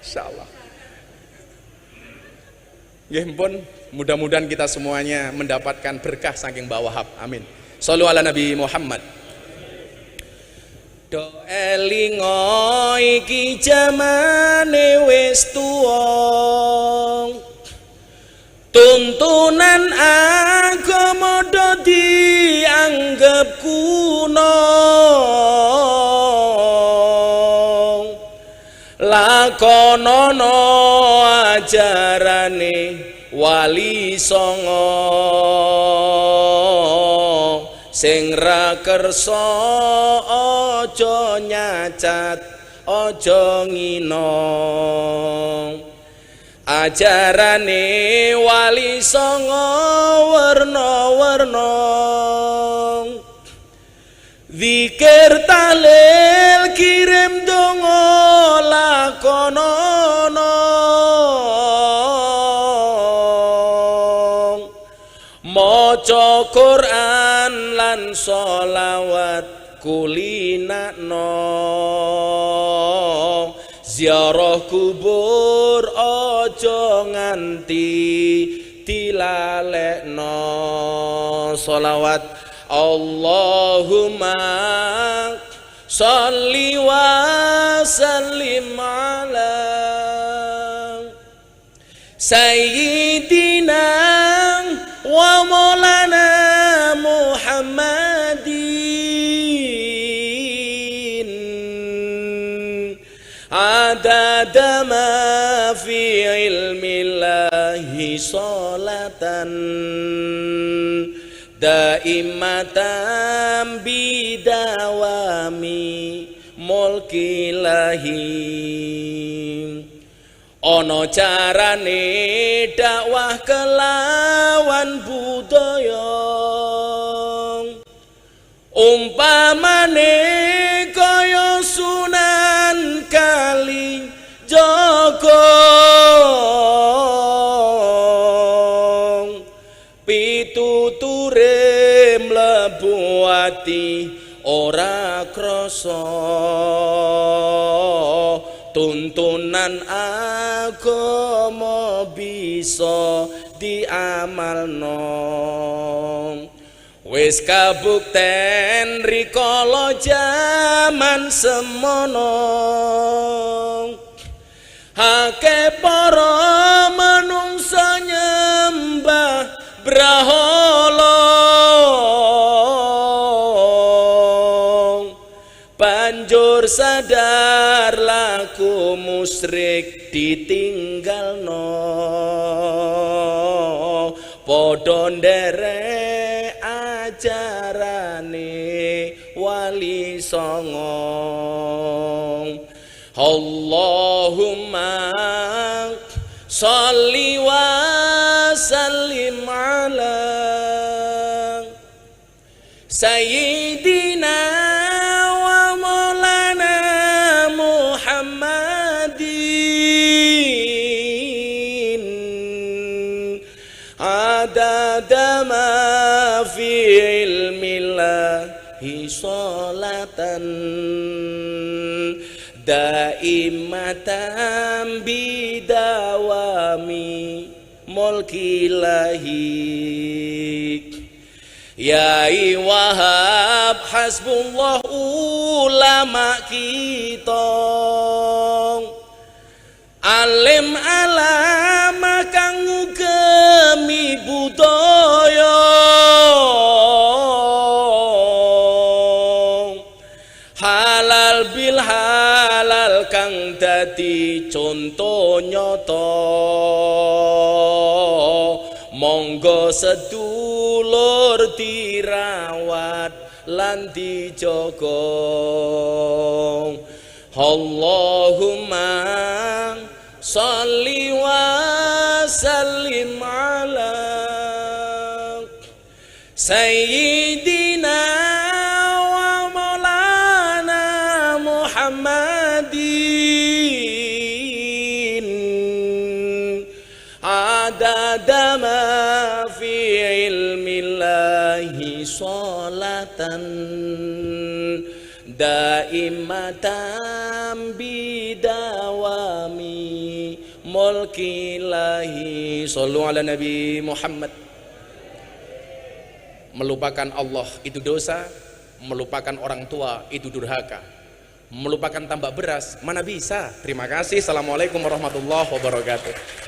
Insyaallah. Nggih pun mudah-mudahan kita semuanya mendapatkan berkah saking Mbah Wahab. Amin. Shallu ala Nabi Muhammad. Do elingo iki jamane wis tuwa. Tuntunan agama do dianggep kuno. Lakonono ajarane Wali Songo sing ra kersa aja nyacat aja ngina. Ajarane Wali Songo werna-werna Zikir tahlil kirim donga lakonono, maca Quran lan sholawat kulinakno, ziarah kubur aja nganti dilalekno. Sholawat Allahumma sholli wa sallim ala sayyidina wa maulana Muhammadin adada ma fi ilmillahi sholatan daimatan bidawami mulkilahi. Ono carane dakwah kelawan budaya, umpamane kaya Sunan Kalijaga, pituture mlebu ati ora krasa, tuntunan agama bisa diamalno. Wis kabukten rikala jaman semono, akeh para manungsa nyembah brahala, banjur sadar laku musyrik ditinggalno, padha nderek ajarane wali songo. Allahumma sholli wa sallim ala sayyidina wa maulana Muhammadin adada ma fi ilmillahi sholatan daimatan bidawami mulkilahi. Yai Wahab hasbullah ulama kita, alim alama kang ngugemi budaya, halal bil halal kang dadi conto nyata. Monggo sedulur dirawat lan dijaga. Allahumma sholli wa sallim ala sayyidina wa maulana Muhammadin adada ma fi ilmillahi sholatan daimatan bidawami mulkilahi. Shallu ala Nabi Muhammad. Melupakan Allah itu dosa, melupakan orang tua itu durhaka, melupakan tambak beras mana bisa. Terima kasih. Assalamualaikum warahmatullahi wabarakatuh.